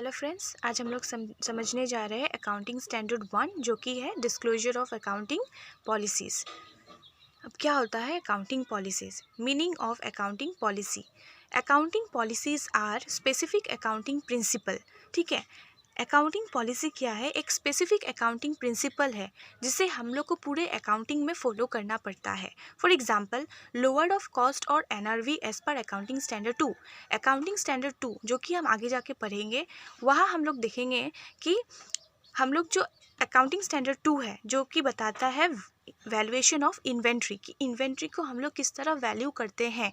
Hello friends, आज हम लोग समझने जा रहे हैं अकाउंटिंग स्टैंडर्ड 1 जो कि है डिस्क्लोजर ऑफ अकाउंटिंग पॉलिसीज़। अब क्या होता है accounting policies? Meaning of accounting policy. Accounting policies are specific accounting principle. ठीक है, अकाउंटिंग पॉलिसी क्या है? एक स्पेसिफिक अकाउंटिंग प्रिंसिपल है जिसे हम लोग को पूरे अकाउंटिंग में फॉलो करना पड़ता है। For example, lowered of cost और एनआरवी एज पर अकाउंटिंग स्टैंडर्ड 2। अकाउंटिंग स्टैंडर्ड 2 जो कि हम आगे जाके पढ़ेंगे, वहाँ हम लोग देखेंगे कि हम लोग जो अकाउंटिंग स्टैंडर्ड 2 है जो कि बताता है वैल्यूएशन ऑफ इन्वेंट्री की इन्वेंट्री को हम लोग किस तरह वैल्यू करते हैं।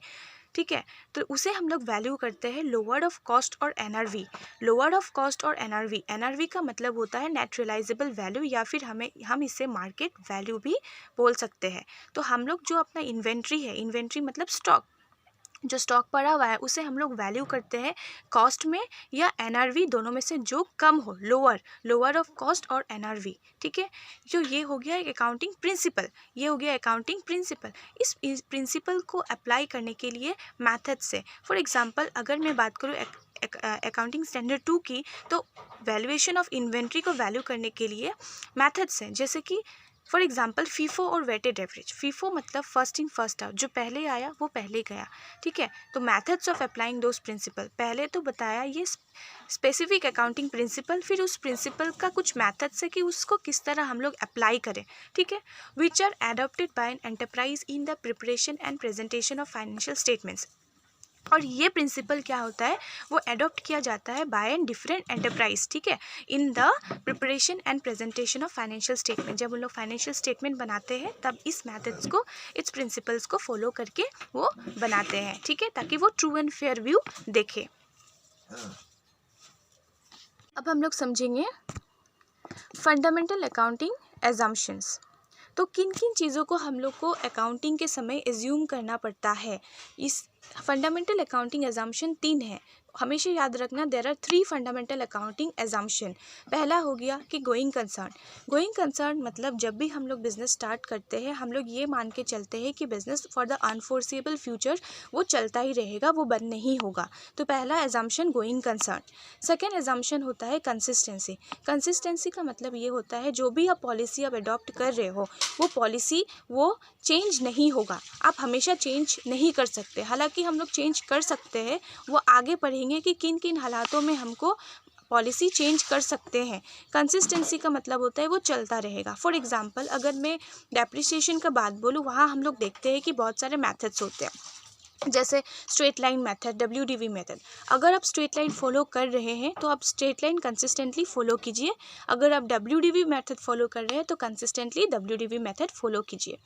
ठीक है, तो उसे हम लोग वैल्यू करते हैं लोअर्ड ऑफ कॉस्ट और एनआरवी। लोअर्ड ऑफ कॉस्ट और एनआरवी का मतलब होता है नेट रियलाइजेबल वैल्यू, या फिर हम इसे मार्केट वैल्यू भी बोल सकते हैं। तो हम लोग जो अपना इन्वेंट्री है, इन्वेंट्री मतलब स्टॉक, जो स्टॉक पड़ा हुआ है उसे हम लोग वैल्यू करते हैं कॉस्ट में या एनआरवी, दोनों में से जो कम हो, लोअर ऑफ कॉस्ट और एनआरवी। ठीक है, जो ये हो गया एक अकाउंटिंग प्रिंसिपल, ये हो गया अकाउंटिंग प्रिंसिपल। इस प्रिंसिपल को अप्लाई करने के लिए मैथड से, फॉर एग्जांपल अगर मैं बात करूँ अकाउंटिंग स्टैंडर्ड 2 की, तो वैल्यूएशन ऑफ इन्वेंट्री को वैल्यू करने के लिए मैथड्स हैं, जैसे कि फॉर एग्जाम्पल फीफो और वेटेड एवरेज। फीफो मतलब फर्स्ट इन फर्स्ट आउट, जो पहले आया वो पहले गया। ठीक है, तो methods of applying those principle, पहले तो बताया ये स्पेसिफिक अकाउंटिंग प्रिंसिपल, फिर उस प्रिंसिपल का कुछ मैथड्स है कि उसको किस तरह हम लोग अप्लाई करें। ठीक है, which are adopted by an enterprise in the preparation and presentation of financial statements. और ये प्रिंसिपल क्या होता है, वो एडॉप्ट किया जाता है बाय एन डिफरेंट एंटरप्राइज। ठीक है, इन the preparation and presentation of financial statement. जब उन लोग फाइनेंशियल स्टेटमेंट बनाते हैं तब इस मैथड्स को, इस प्रिंसिपल्स को फॉलो करके वो बनाते हैं। ठीक है, ताकि वो ट्रू एंड फेयर व्यू देखे। अब हम लोग समझेंगे फंडामेंटल अकाउंटिंग एजम्पशंस। तो किन किन चीज़ों को हम लोग को अकाउंटिंग के समय एज्यूम करना पड़ता है। इस फंडामेंटल अकाउंटिंग एजम्पशन 3 है, हमेशा याद रखना। There are 3 fundamental accounting assumption. पहला हो गया कि गोइंग कंसर्न। गोइंग कंसर्न मतलब जब भी हम लोग बिजनेस स्टार्ट करते हैं, हम लोग ये मान के चलते हैं कि बिजनेस फॉर द अनफोर्सेबल फ्यूचर वो चलता ही रहेगा, वो बंद नहीं होगा। तो पहला assumption going concern. Second assumption होता है कंसिस्टेंसी। कंसिस्टेंसी का मतलब ये होता है जो भी आप पॉलिसी आप अडॉप्ट कर रहे हो, वो पॉलिसी वो चेंज नहीं होगा, आप हमेशा चेंज नहीं कर सकते। हालांकि हम लोग चेंज कर सकते हैं, वो आगे पढ़ेंगे कि किन किन हालातों में हमको पॉलिसी चेंज कर सकते हैं। कंसिस्टेंसी का मतलब होता है वो चलता रहेगा। फॉर एग्जांपल अगर मैं डेप्रिसिएशन का बात बोलूँ, वहाँ हम लोग देखते हैं कि बहुत सारे मेथड्स होते हैं, जैसे straight line method, WDV method. अगर आप स्ट्रेट लाइन फॉलो कर रहे हैं तो आप स्ट्रेट लाइन कंसिस्टेंटली फॉलो कीजिए। अगर आप WDV मेथड फॉलो कर रहे हैं तो कंसिस्टेंटली WDV मेथड फॉलो कीजिए।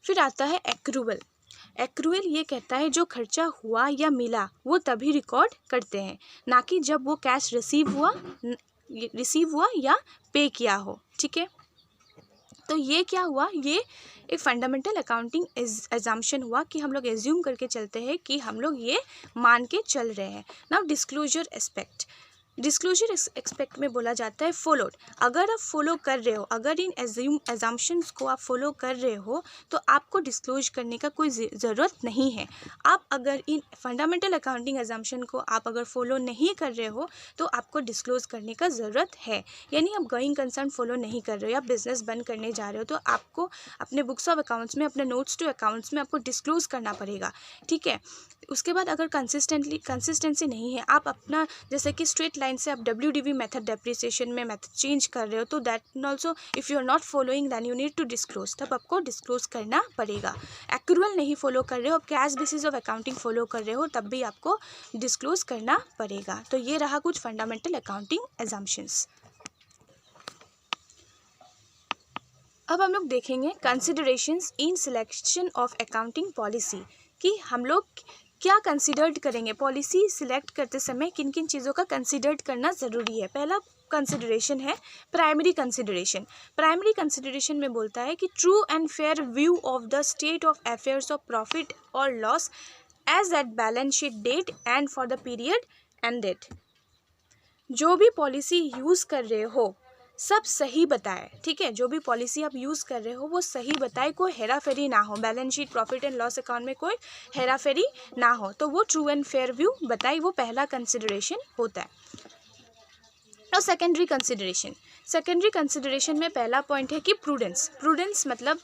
फिर आता है एक्रूवल। एक्रूवल ये कहता है जो खर्चा हुआ या मिला वो तभी रिकॉर्ड करते हैं, ना कि जब वो कैश रिसीव हुआ या पे किया हो। ठीक है, तो ये क्या हुआ, ये एक फंडामेंटल अकाउंटिंग एजम्पशन हुआ कि हम लोग एज्यूम करके चलते हैं कि हम लोग ये मान के चल रहे हैं। Now disclosure aspect. Disclosure expect में बोला जाता है फॉलोड। अगर आप फॉलो कर रहे हो, अगर इन एजम्पशंस को आप फॉलो कर रहे हो तो आपको डिस्क्लोज करने का कोई ज़रूरत नहीं है। आप अगर इन फंडामेंटल अकाउंटिंग एजम्पशन को आप अगर फॉलो नहीं कर रहे हो तो आपको डिस्क्लोज करने का ज़रूरत है। यानी आप गोइंग कंसर्न फॉलो नहीं कर रहे हो, आप बिजनेस बंद करने जा रहे हो, तो आपको अपने बुक्स ऑफ अकाउंट्स में, अपने नोट्स टू अकाउंट्स में आपको डिस्क्लोज करना पड़ेगा। ठीक है, उसके बाद अगर कंसिस्टेंसी नहीं है, आप अपना जैसे कि स्ट्रेट लाइन से आप WDV मेथड, डेप्रिसिएशन में मेथड चेंज कर रहे हो, तो that also if you are not following then you need to disclose, तब आपको डिस्क्लोज करना पड़ेगा। एक्रूवल नहीं फॉलो कर रहे हो, आप cash basis of accounting follow कर रहे हो, तब भी आपको डिस्क्लोज करना पड़ेगा। तो ये रहा कुछ फंडामेंटल अकाउंटिंग एजम्पशंस। अब हम लोग देखेंगे considerations in selection of accounting policy, कि हम लोग क्या कंसिडर्ड करेंगे पॉलिसी सिलेक्ट करते समय, किन किन चीज़ों का कंसिडर्ड करना ज़रूरी है। पहला कंसिडरेशन है प्राइमरी कंसिडरेशन। प्राइमरी कंसिडरेशन में बोलता है कि true and fair view of the state of affairs of profit और loss as at balance sheet date and for the period ended. जो भी पॉलिसी यूज़ कर रहे हो सब सही बताए। ठीक है, जो भी पॉलिसी आप यूज़ कर रहे हो वो सही बताए, कोई हेरा फेरी ना हो, balance sheet, profit and loss account में कोई हेरा फेरी ना हो, तो वो ट्रू एंड फेयर व्यू बताए, वो पहला कंसिडरेशन होता है। और सेकेंडरी कंसिडरेशन में पहला पॉइंट है कि प्रूडेंस मतलब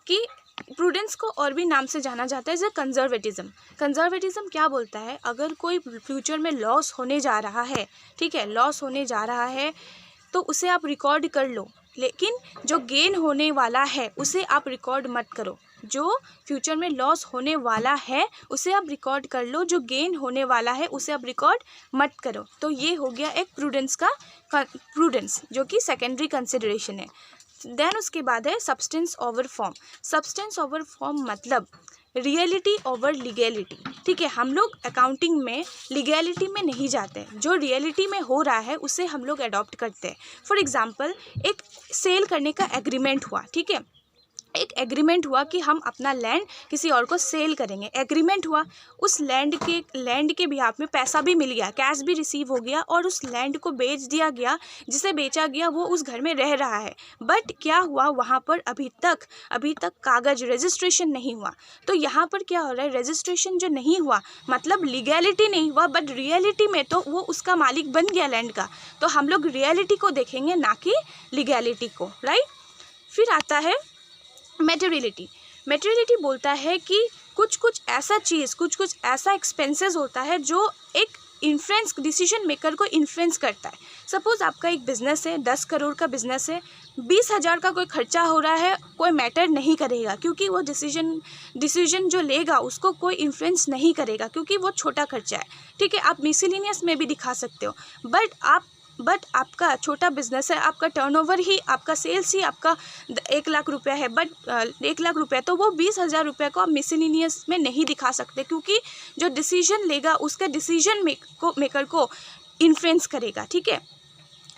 कि प्रूडेंस को और भी नाम से जाना जाता है जैसे कंजर्वेटिज्म क्या बोलता है, अगर कोई फ्यूचर में लॉस होने जा रहा है, ठीक है, लॉस होने जा रहा है तो उसे आप रिकॉर्ड कर लो, लेकिन जो गेन होने वाला है उसे आप रिकॉर्ड मत करो। जो फ्यूचर में लॉस होने वाला है उसे आप रिकॉर्ड कर लो, जो गेन होने वाला है उसे आप रिकॉर्ड मत करो। तो ये हो गया एक प्रूडेंस जो कि सेकेंडरी कंसिडरेशन है। देन उसके बाद है सब्सटेंस ओवर फॉर्म मतलब रियलिटी ओवर लीगैलिटी, ठीक है। हम लोग अकाउंटिंग में लीगैलिटी में नहीं जाते, जो रियलिटी में हो रहा है उसे हम लोग अडॉप्ट करते हैं। फॉर एग्जांपल एक सेल करने का एग्रीमेंट हुआ, ठीक है, एक एग्रीमेंट हुआ कि हम अपना लैंड किसी और को सेल करेंगे, एग्रीमेंट हुआ, उस लैंड के बिहाफ में पैसा भी मिल गया, कैश भी रिसीव हो गया और उस लैंड को बेच दिया गया, जिसे बेचा गया वो उस घर में रह रहा है। बट क्या हुआ, वहाँ पर अभी तक कागज रजिस्ट्रेशन नहीं हुआ। तो यहाँ पर क्या हो रहा है, रजिस्ट्रेशन जो नहीं हुआ मतलब लीगैलिटी नहीं हुआ, बट रियलिटी में तो वो उसका मालिक बन गया लैंड का। तो हम लोग रियलिटी को देखेंगे ना कि लीगैलिटी को, राइट। फिर आता है मैटेरियलिटी बोलता है कि कुछ ऐसा एक्सपेंसेस होता है जो एक डिसीजन मेकर को इन्फ्लुएंस करता है। सपोज आपका एक बिजनेस है, 10 करोड़ का बिजनेस है, 20,000 का कोई खर्चा हो रहा है, कोई मैटर नहीं करेगा क्योंकि वो डिसीजन जो लेगा उसको कोई इन्फ्लुएंस नहीं करेगा क्योंकि वो छोटा खर्चा है, ठीक है। आप मिसलेनियस में भी दिखा सकते हो, बट आपका छोटा बिजनेस है, आपका टर्नओवर ही, आपका सेल्स ही आपका 1 लाख रुपया है, बट 1 लाख रुपया, तो वो 20,000 रुपये को आप मिसलेनियस में नहीं दिखा सकते क्योंकि जो डिसीजन लेगा उसका डिसीजन मेकर को इन्फ्लुएंस करेगा, ठीक है।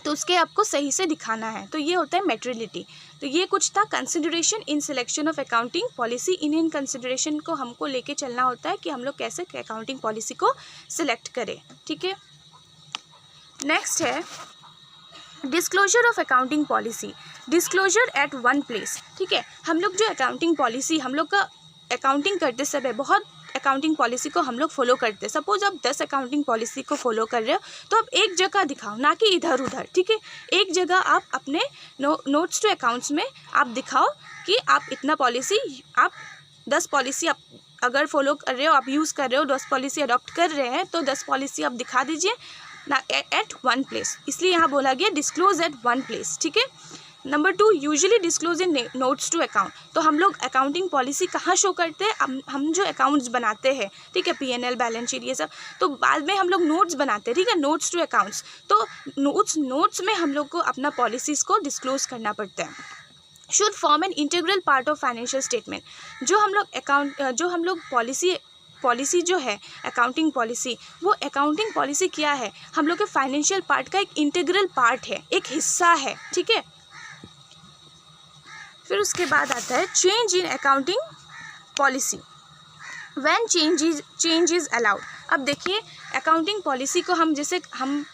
तो उसके आपको सही से दिखाना है। तो ये होता है मैटेरियलिटी। तो ये कुछ था consideration in selection of accounting policy. In consideration को हमको लेके चलना होता है कि हम लोग कैसे अकाउंटिंग पॉलिसी को सिलेक्ट करें, ठीक है। नेक्स्ट है disclosure of accounting policy, disclosure at one place, ठीक है। हम लोग जो अकाउंटिंग पॉलिसी, हम लोग का अकाउंटिंग करते समय बहुत अकाउंटिंग पॉलिसी को हम लोग फॉलो करते हैं। सपोज आप 10 अकाउंटिंग पॉलिसी को फॉलो कर रहे हो तो आप एक जगह दिखाओ, ना कि इधर उधर, ठीक है। एक जगह आप अपने नोट्स टू अकाउंट्स में आप दिखाओ कि आप इतना पॉलिसी, आप 10 पॉलिसी आप अगर फॉलो कर रहे हो, आप यूज़ कर रहे हो, 10 पॉलिसी अडॉप्ट कर रहे हैं तो 10 पॉलिसी आप दिखा दीजिए ना एट वन प्लेस, इसलिए यहाँ बोला गया डिस्क्लोज एट वन प्लेस, ठीक है। Number 2, usually disclose in notes to account. तो हम लोग अकाउंटिंग पॉलिसी कहाँ शो करते हैं, हम जो अकाउंट्स बनाते हैं, ठीक है, P&L, बैलेंस शीट, ये सब, तो बाद में हम लोग नोट्स बनाते हैं, ठीक है, नोट्स टू अकाउंट्स। तो नोट्स में हम लोग को अपना पॉलिसीज़ को डिस्क्लोज करना पड़ता है। Should form an integral part of financial statement. जो हम लोग पॉलिसी जो है अकाउंटिंग पॉलिसी, वो अकाउंटिंग पॉलिसी क्या है, हम लोग के फाइनेंशियल पार्ट का एक इंटीग्रल पार्ट है, एक हिस्सा है, ठीक है। फिर उसके बाद आता है change in accounting policy when change is allowed. अब देखिए अकाउंटिंग पॉलिसी को हम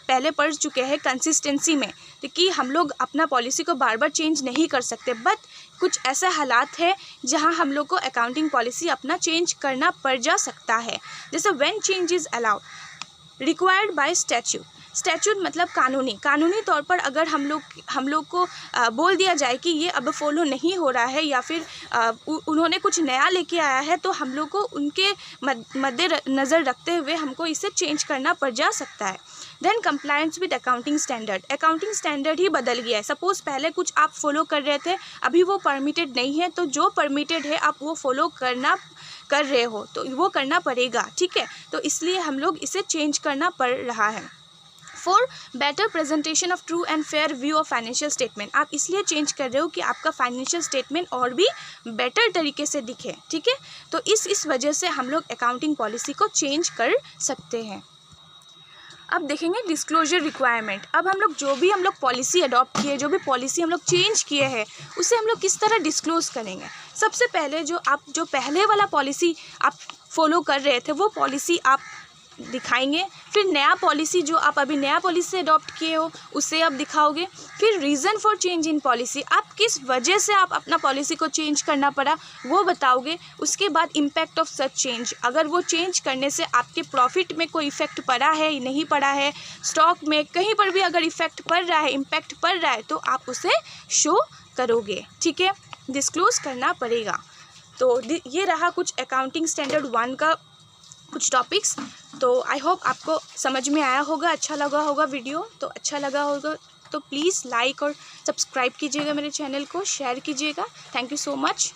पहले पढ़ चुके हैं कंसिस्टेंसी में, कि हम लोग अपना पॉलिसी को बार बार चेंज नहीं कर सकते, बट कुछ ऐसे हालात है जहां हम लोग को अकाउंटिंग पॉलिसी अपना चेंज करना पड़ जा सकता है। जैसे when change is allowed required by statute मतलब कानूनी तौर पर अगर हम लोग को बोल दिया जाए कि ये अब फॉलो नहीं हो रहा है या फिर उन्होंने कुछ नया लेके आया है, तो हम लोग को उनके मद्देनज़र रखते हुए हमको इसे चेंज करना पड़ जा सकता है। Then compliance with accounting standard ही बदल गया है। सपोज़ पहले कुछ आप फॉलो कर रहे थे, अभी वो परमिटेड नहीं है, तो जो परमिटेड है आप वो फॉलो कर रहे हो तो वो करना पड़ेगा, ठीक है। तो इसलिए हम लोग इसे चेंज करना पड़ रहा है। For better presentation of true and fair view of financial statement, आप इसलिए चेंज कर रहे हो कि आपका फाइनेंशियल स्टेटमेंट और भी बेटर तरीके से दिखे, ठीक है। तो इस वजह से हम लोग अकाउंटिंग पॉलिसी को चेंज कर सकते हैं। अब देखेंगे डिस्क्लोजर रिक्वायरमेंट। अब हम लोग पॉलिसी अडॉप्ट किए, जो भी पॉलिसी हम लोग चेंज किए हैं, उसे हम लोग किस तरह डिस्क्लोज करेंगे। सबसे पहले जो पहले वाला पॉलिसी आप फॉलो कर रहे थे, वो पॉलिसी आप दिखाएंगे। फिर नया पॉलिसी जो आप अभी नया पॉलिसी अडॉप्ट किए हो उसे आप दिखाओगे। फिर reason for change in policy, आप किस वजह से आप अपना पॉलिसी को चेंज करना पड़ा वो बताओगे। उसके बाद इम्पैक्ट ऑफ सच चेंज, अगर वो चेंज करने से आपके प्रॉफिट में कोई इफ़ेक्ट पड़ा है नहीं पड़ा है, स्टॉक में कहीं पर भी अगर इफ़ेक्ट पड़ रहा है, इम्पैक्ट पड़ रहा है, तो आप उसे शो करोगे। ठीक है, डिस्क्लोज़ करना पड़ेगा। तो ये रहा कुछ अकाउंटिंग स्टैंडर्ड 1 का कुछ टॉपिक्स। तो आई होप आपको समझ में आया होगा, अच्छा लगा होगा वीडियो। तो अच्छा लगा होगा तो प्लीज़ लाइक और सब्सक्राइब कीजिएगा मेरे चैनल को, शेयर कीजिएगा। Thank you so much.